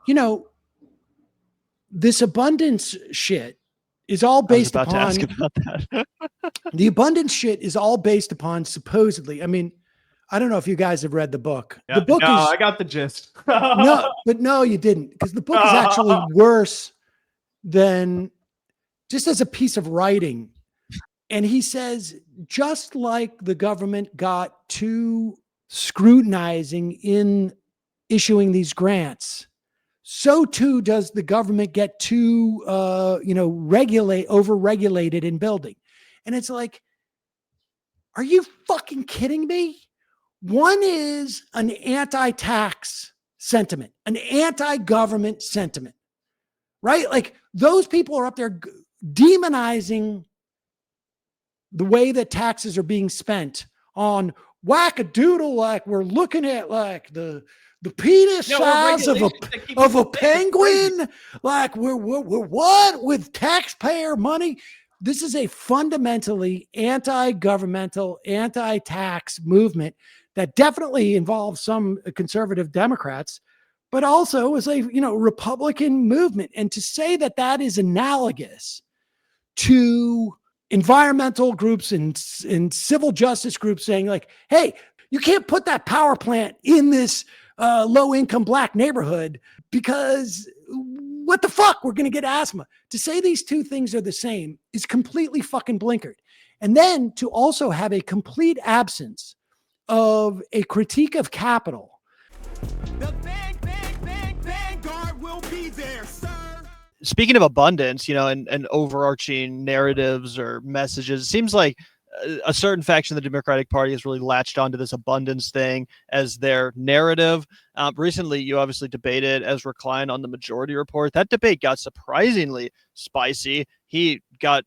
you know, this abundance shit is all based upon, I was about to ask about that. the abundance shit is all based upon supposedly. I mean, I don't know if you guys have read the book. Yeah, The book no, is I got the gist. no, you didn't, because the book is actually worse than just as a piece of writing. And he says, just like the government got too scrutinizing in issuing these grants, so too does the government get too, over-regulated in building. And it's like, are you fucking kidding me? One is an anti-tax sentiment, an anti-government sentiment, right? Like those people are up there demonizing the way that taxes are being spent on whack-a-doodle, like we're looking at like the penis size of a penguin, like we're what with taxpayer money. This is a fundamentally anti-governmental, anti-tax movement that definitely involves some conservative Democrats, but also is a Republican movement. And to say that that is analogous to environmental groups and civil justice groups saying like, hey, you can't put that power plant in this low-income Black neighborhood because what the fuck, we're going to get asthma. To say these two things are the same is completely fucking blinkered. And then to also have a complete absence of a critique of capital. The vanguard will be there, sir. Speaking of abundance, and overarching narratives or messages, it seems like a certain faction of the Democratic Party has really latched onto this abundance thing as their narrative. Recently, you obviously debated Ezra Klein on the Majority Report. That debate got surprisingly spicy. He got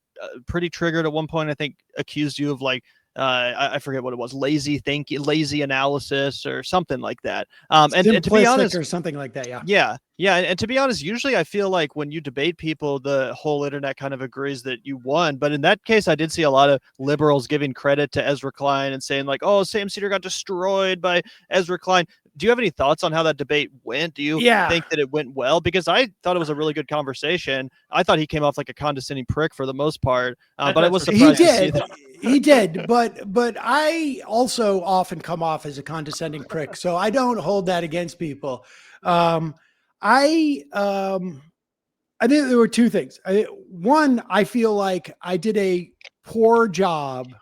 pretty triggered at one point. I think accused you of I forget what it was, lazy analysis or something like that. And to be honest, or something like that. Yeah. And to be honest, usually I feel like when you debate people, the whole internet kind of agrees that you won. But in that case, I did see a lot of liberals giving credit to Ezra Klein and saying like, oh, Sam Seder got destroyed by Ezra Klein. Do you have any thoughts on how that debate went? Do you think that it went well? Because I thought it was a really good conversation. I thought he came off like a condescending prick for the most part, but I was surprised to see that. He did, but I also often come off as a condescending prick, so I don't hold that against people. I think there were two things. One, I feel like I did a poor job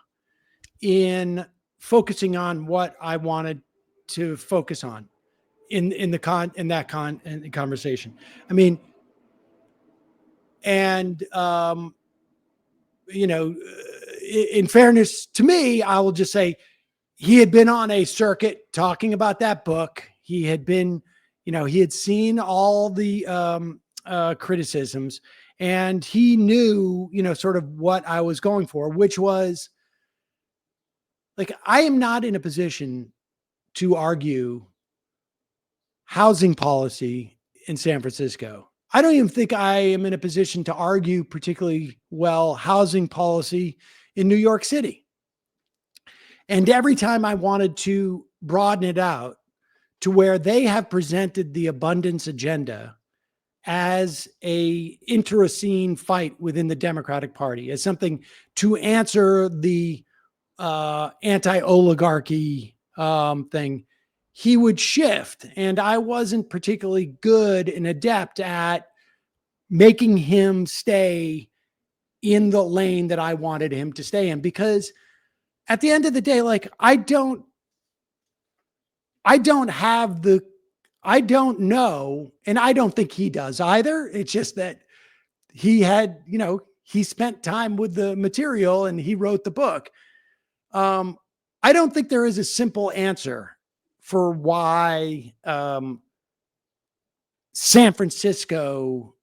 in focusing on what I wanted to focus on in the conversation. I mean, and in fairness to me, I will just say he had been on a circuit talking about that book. He had been, he had seen all the criticisms, and he knew, sort of what I was going for, which was like, I am not in a position to argue housing policy in San Francisco. I don't even think I am in a position to argue particularly well housing policy in New York City. And every time I wanted to broaden it out to where they have presented the abundance agenda as a internecine fight within the Democratic Party, as something to answer the anti-oligarchy thing, he would shift. And I wasn't particularly good and adept at making him stay in the lane that I wanted him to stay in, because at the end of the day, like, I don't know, and I don't think he does either. It's just that he had, he spent time with the material and he wrote the book. I don't think there is a simple answer for why San Francisco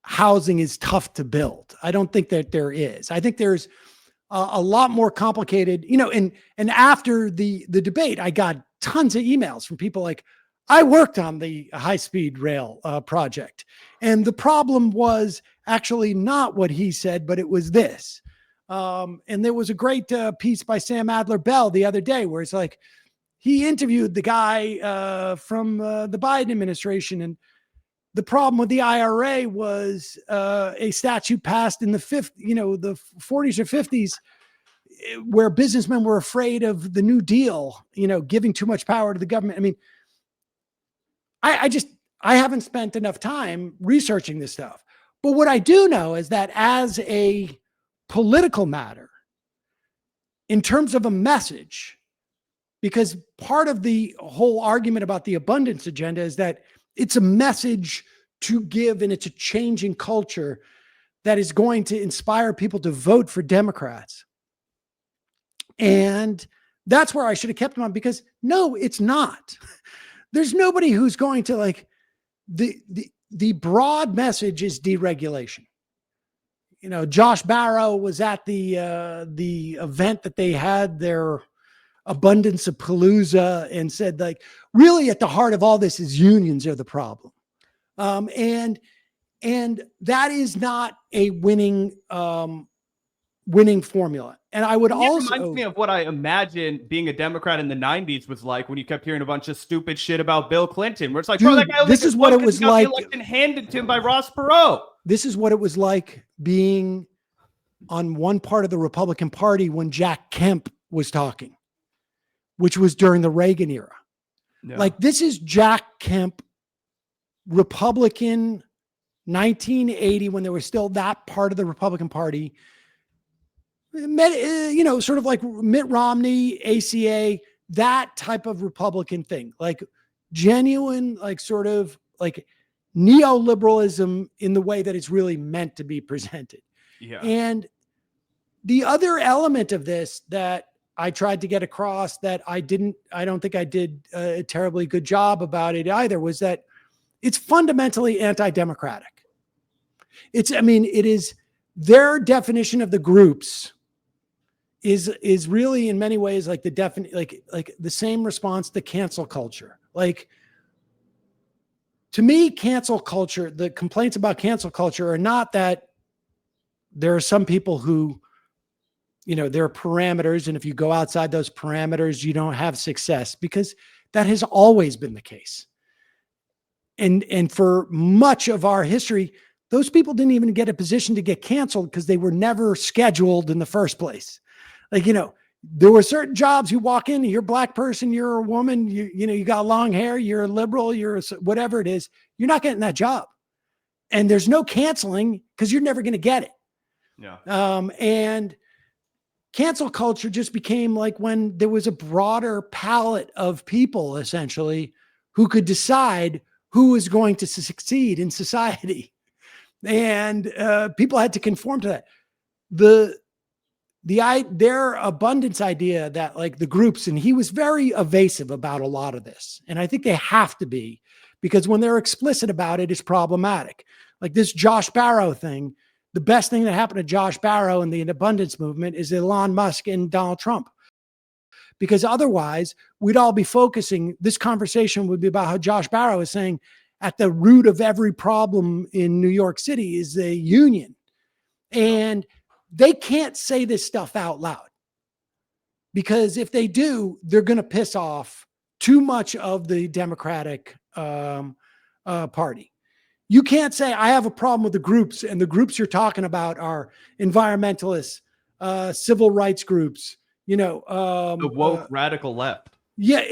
housing is tough to build. I don't think that there is. I think there's a lot more complicated, and after the debate, I got tons of emails from people like, I worked on the high-speed rail project, and the problem was actually not what he said, but it was this. And there was a great piece by Sam Adler-Bell the other day where it's like, he interviewed the guy from the Biden administration, and the problem with the IRA was a statute passed in the 40s or 50s, where businessmen were afraid of the New Deal, giving too much power to the government. I mean, I haven't spent enough time researching this stuff. But what I do know is that as a political matter, in terms of a message, because part of the whole argument about the abundance agenda is that it's a message to give, and it's a changing culture that is going to inspire people to vote for Democrats. And that's where I should have kept them on, because no, it's not. There's nobody who's going to like the broad message is deregulation. Josh Barro was at the event that they had their abundance of Palooza and said, like, really at the heart of all this is unions are the problem. And that is not a winning formula. And I would also reminds me of what I imagine being a Democrat in the 90s was like, when you kept hearing a bunch of stupid shit about Bill Clinton, where it's like, dude, bro, that guy this is what it was like. Handed to him by Ross Perot. This is what it was like being on one part of the Republican Party when Jack Kemp was talking, which was during the Reagan era. No. Like, this is Jack Kemp, Republican, 1980, when there was still that part of the Republican Party. Sort of like Mitt Romney, ACA, that type of Republican thing, like genuine, like sort of like neoliberalism in the way that it's really meant to be presented. Yeah. And the other element of this that I tried to get across that I don't think I did a terribly good job about it either, was that it's fundamentally anti-democratic. It is their definition of the groups is really in many ways like like the same response to cancel culture. Like, to me, cancel culture, the complaints about cancel culture are not that there are some people who, there are parameters, and if you go outside those parameters, you don't have success, because that has always been the case. And for much of our history, those people didn't even get a position to get canceled because they were never scheduled in the first place. Like, there were certain jobs you walk in, you're a black person, you're a woman, you got long hair, you're a liberal, whatever it is, you're not getting that job. And there's no canceling because you're never going to get it. Yeah. And cancel culture just became like when there was a broader palette of people, essentially, who could decide who was going to succeed in society. And people had to conform to that. Their abundance idea that, like, the groups, and he was very evasive about a lot of this. And I think they have to be, because when they're explicit about it, it's problematic. Like this Josh Barro thing, the best thing that happened to Josh Barro and the abundance movement is Elon Musk and Donald Trump. Because otherwise we'd all be focusing, this conversation would be about how Josh Barro is saying at the root of every problem in New York City is a union. And they can't say this stuff out loud, because if they do, they're going to piss off too much of the Democratic Party. You can't say, I have a problem with the groups, and the groups you're talking about are environmentalists, civil rights groups, the woke radical left. Yeah.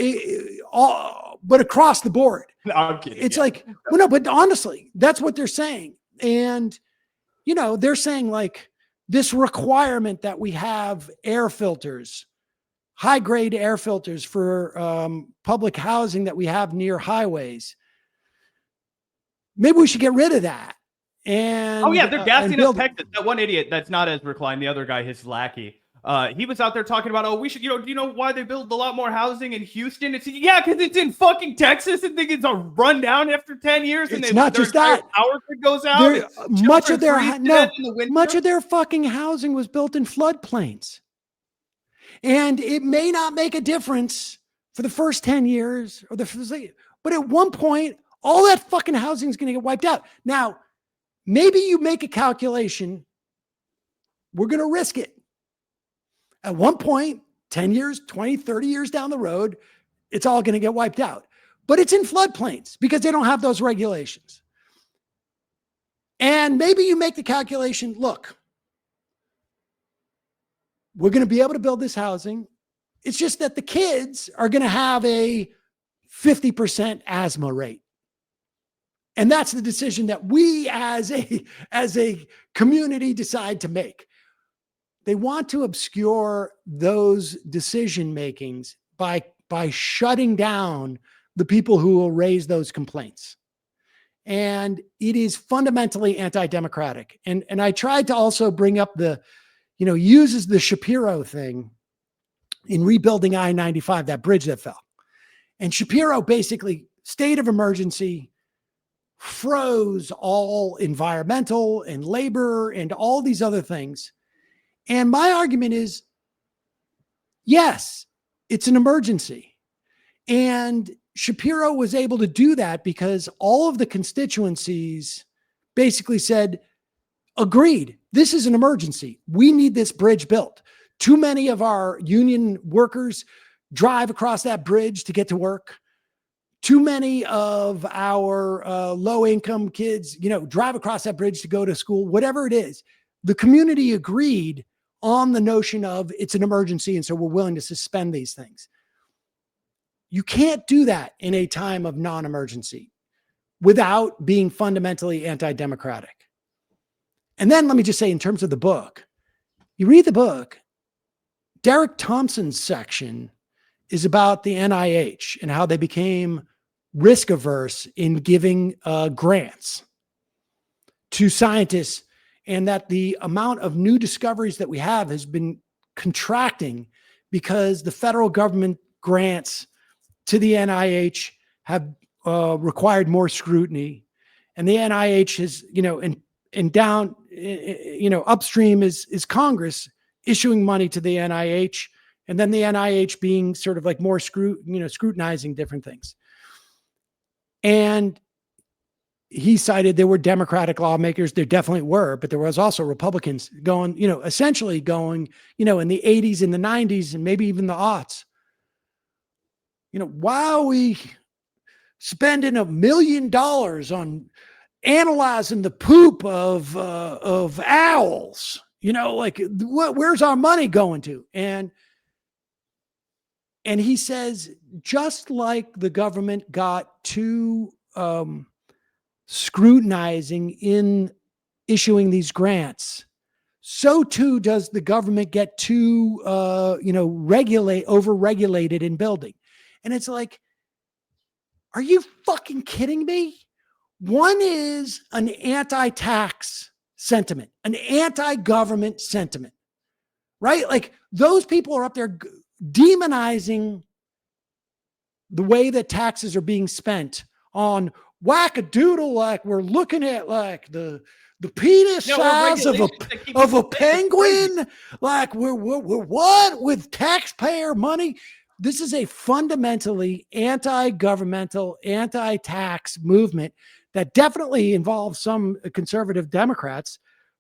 But across the board. No, I'm kidding. It's like, well, no, but honestly, that's what they're saying. And, they're saying, like, this requirement that we have air filters, high grade air filters for public housing that we have near highways. Maybe we should get rid of that. And oh yeah, they're gassing up Texas. That one idiot that's not Ezra Klein, the other guy, his lackey. He was out there talking about, we should, do you know why they build a lot more housing in Houston? It's because it's in fucking Texas and think it's a rundown after 10 years. It's not just that. Power grid goes out. Much of their fucking housing was built in floodplains. And it may not make a difference for the first 10 years but at one point, all that fucking housing is going to get wiped out. Now, maybe you make a calculation. We're going to risk it. At one point, 10 years, 20, 30 years down the road, it's all going to get wiped out. But it's in floodplains because they don't have those regulations. And maybe you make the calculation, look, we're going to be able to build this housing. It's just that the kids are going to have a 50% asthma rate. And that's the decision that we as a community decide to make. They want to obscure those decision makings by shutting down the people who will raise those complaints. And it is fundamentally anti-democratic. And I tried to also bring up uses the Shapiro thing in rebuilding I-95, that bridge that fell. And Shapiro basically, state of emergency, froze all environmental and labor and all these other things. And my argument is, yes, it's an emergency. And Shapiro was able to do that because all of the constituencies basically said, agreed, this is an emergency. We need this bridge built. Too many of our union workers drive across that bridge to get to work. Too many of our low-income kids, drive across that bridge to go to school, whatever it is. The community agreed on the notion of it's an emergency, and so we're willing to suspend these things. You can't do that in a time of non-emergency without being fundamentally anti-democratic. And then let me just say, in terms of the book, you read the book, Derek Thompson's section is about the NIH and how they became risk averse in giving grants to scientists, and that the amount of new discoveries that we have has been contracting because the federal government grants to the NIH have required more scrutiny. And the NIH has, and down, upstream is Congress issuing money to the NIH, and then the NIH being sort of like more scrutinizing different things. And he cited there were Democratic lawmakers, there definitely were, but there was also Republicans going, essentially going, in the 80s and the 90s and maybe even the aughts. Why are we spending $1 million on analyzing the poop of owls? Where's our money going to? And he says, just like the government got too scrutinizing in issuing these grants, so too does the government get too, over-regulated in building. And it's like, are you fucking kidding me? One is an anti-tax sentiment, an anti-government sentiment, right? Like those people are up there demonizing the way that taxes are being spent on wackadoodle, like we're looking at like the penis size of a penguin, like we're what with taxpayer money. This is a fundamentally anti-governmental, anti-tax movement that definitely involves some conservative Democrats,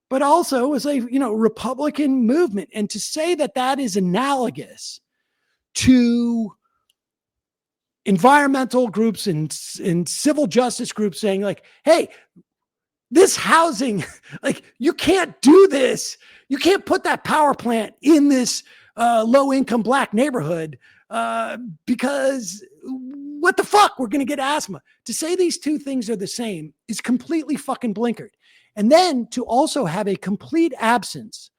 but also is a Republican movement. And to say that that is analogous to environmental groups and civil justice groups saying like, hey, this housing, like you can't do this. You can't put that power plant in this low-income Black neighborhood because what the fuck? We're going to get asthma. To say these two things are the same is completely fucking blinkered. And then to also have a complete absence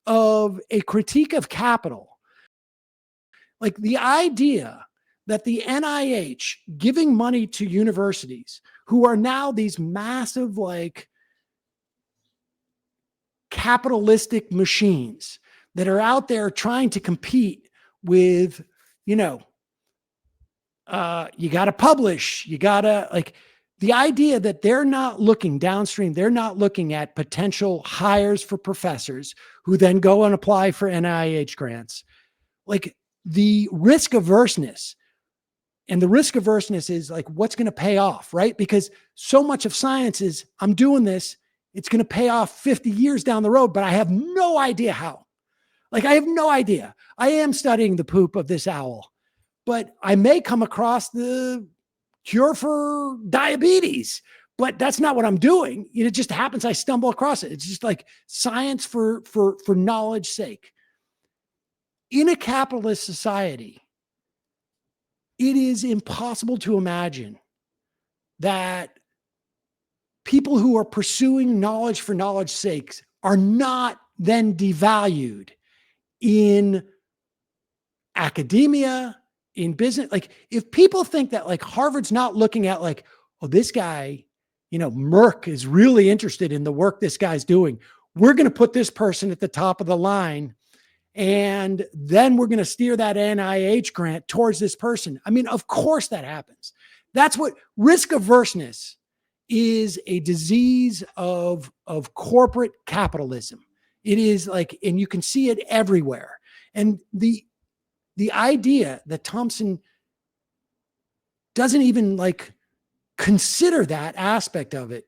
of a critique of capital, like the idea that the NIH giving money to universities who are now these massive, like capitalistic machines that are out there trying to compete with, you got to publish, you got to like the idea that they're not looking downstream. They're not looking at potential hires for professors who then go and apply for NIH grants. Like the risk averseness, and the risk averseness is like, what's going to pay off, right? Because so much of science is I'm doing this. It's going to pay off 50 years down the road, but I have no idea how. Like I have no idea. I am studying the poop of this owl, but I may come across the cure for diabetes, but that's not what I'm doing. It just happens. I stumble across it. It's just like science for knowledge's sake. In a capitalist society, it is impossible to imagine that people who are pursuing knowledge for knowledge's sake are not then devalued in academia, in business. Like if people think that like Harvard's not looking at like, oh, this guy, Merck is really interested in the work this guy's doing. We're going to put this person at the top of the line, and then we're going to steer that NIH grant towards this person. I mean, of course that happens. That's what risk averseness is, a disease of corporate capitalism. It is like, and you can see it everywhere. And the idea that Thompson doesn't even like consider that aspect of it,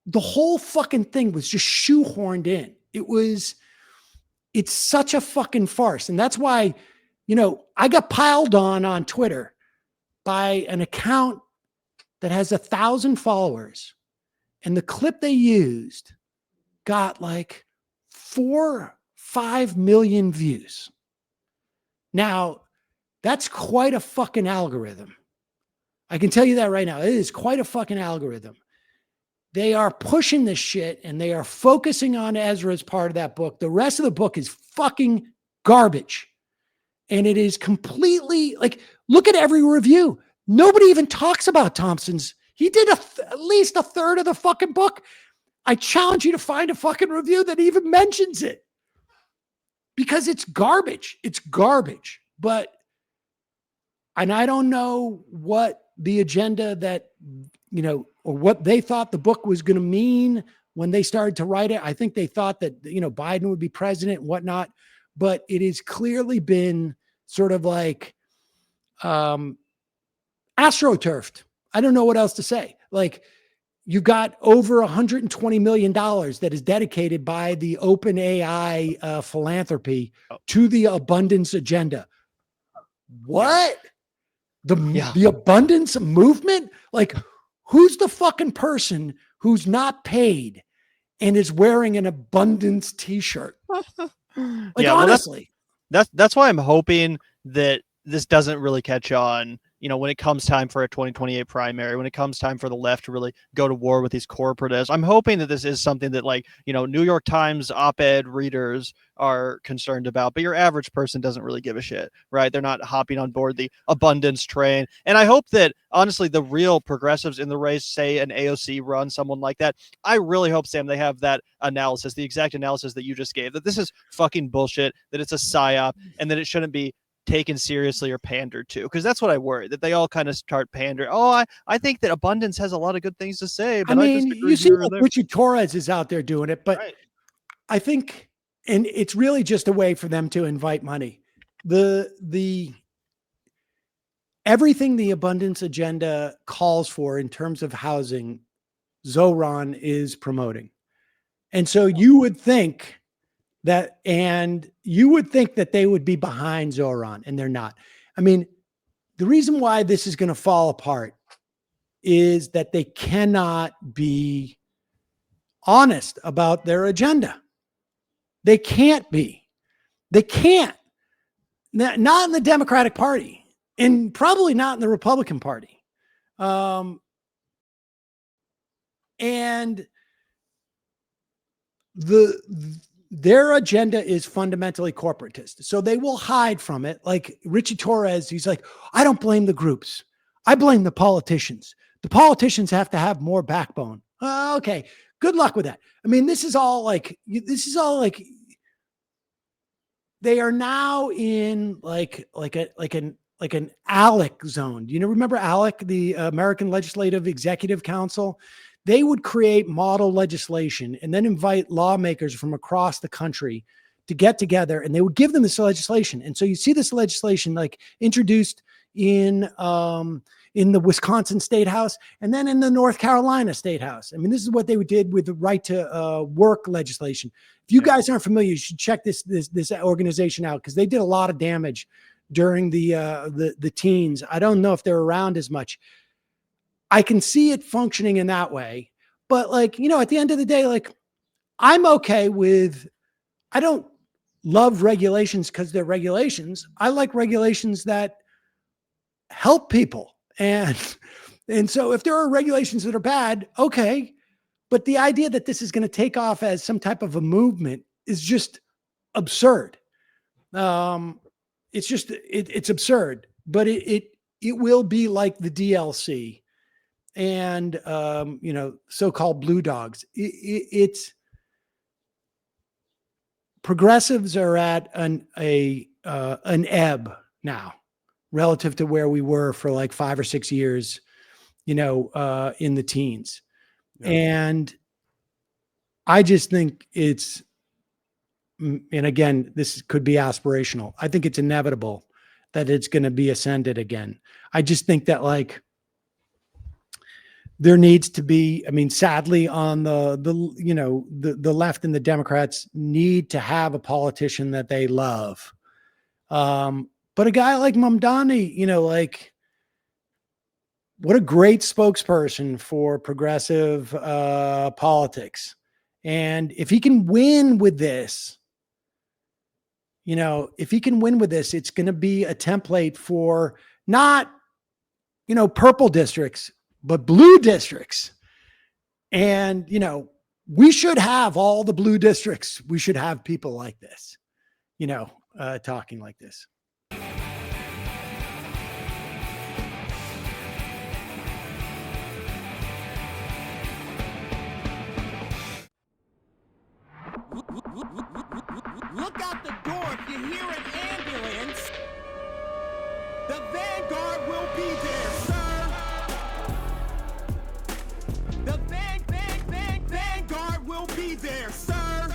the whole fucking thing was just shoehorned in. It's such a fucking farce. And that's why, I got piled on Twitter by an account that has 1,000 followers. And the clip they used got like 4-5 million views. Now, that's quite a fucking algorithm. I can tell you that right now. It is quite a fucking algorithm. They are pushing this shit and they are focusing on Ezra's part of that book. The rest of the book is fucking garbage. And it is completely like, look at every review. Nobody even talks about Thompson's. He did at least a third of the fucking book. I challenge you to find a fucking review that even mentions it, because it's garbage. It's garbage. And I don't know what the agenda that, or what they thought the book was going to mean when they started to write it. I think they thought that, Biden would be president and whatnot, but it has clearly been sort of like astroturfed. I don't know what else to say. Like, you've got over $120 million that is dedicated by the OpenAI philanthropy to the abundance agenda. What? The abundance movement? Like, who's the fucking person who's not paid and is wearing an abundance t-shirt? Like, honestly. That's why I'm hoping that this doesn't really catch on, when it comes time for a 2028 primary, when it comes time for the left to really go to war with these corporatists. I'm hoping that this is something that, like, New York Times op-ed readers are concerned about, but your average person doesn't really give a shit, right? They're not hopping on board the abundance train. And I hope that, honestly, the real progressives in the race, say an AOC run, someone like that, I really hope, Sam, they have that analysis, the exact analysis that you just gave, that this is fucking bullshit, that it's a psyop, and that it shouldn't be taken seriously or pandered to, because that's what I worry, that they all kind of start pandering. I think that abundance has a lot of good things to say, but I mean, you see Richard Torres is out there doing it, but right. I think, and it's really just a way for them to invite money. The everything the abundance agenda calls for in terms of housing, Zoran is promoting. And so you would think that they would be behind Zoran, and they're not. I mean, the reason why this is going to fall apart is that they cannot be honest about their agenda. They can't be. They can't. Not in the Democratic Party, and probably not in the Republican Party. And their agenda is fundamentally corporatist. So they will hide from it. Like Richie Torres, he's like, I don't blame the groups. I blame the politicians. The politicians have to have more backbone. Okay. Good luck with that. I mean, this is all like they are now in like an ALEC zone. Remember ALEC, the American Legislative Executive Council? They would create model legislation and then invite lawmakers from across the country to get together, and they would give them this legislation. And so you see this legislation like introduced in the Wisconsin State House and then in the North Carolina State House. I mean, this is what they did with the right to work legislation. If you guys aren't familiar, you should check this organization out, because they did a lot of damage during the teens. I don't know if they're around as much. I can see it functioning in that way. But like, you know, at the end of the day, like I'm okay with, I don't love regulations because they're regulations. I like regulations that help people. And so if there are regulations that are bad, okay. But the idea that this is going to take off as some type of a movement is just absurd. It's just, it's absurd, but it will be like the DLC and, you know, so-called blue dogs. It's progressives are at an ebb now relative to where we were for like 5 or 6 years, you know, in the teens. Yeah. And I just think it's, and again, this could be aspirational. I think it's inevitable that it's going to be ascended again. I just think that like there needs to be, I mean, sadly on the you know, the left and the Democrats need to have a politician that they love. But a guy like Mamdani, you know, like what a great spokesperson for progressive politics. And if he can win with this, you know, if he can win with this, it's going to be a template for not, you know, purple districts, but blue districts. And, you know, we should have all the blue districts. We should have people like this, you know, talking like this. Look out the door if you hear an ambulance. The Vanguard will be there, sir. The Vanguard will be there, sir.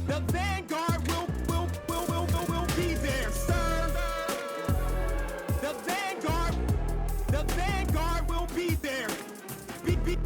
The Vanguard will be there, sir. The Vanguard will be there. Be there.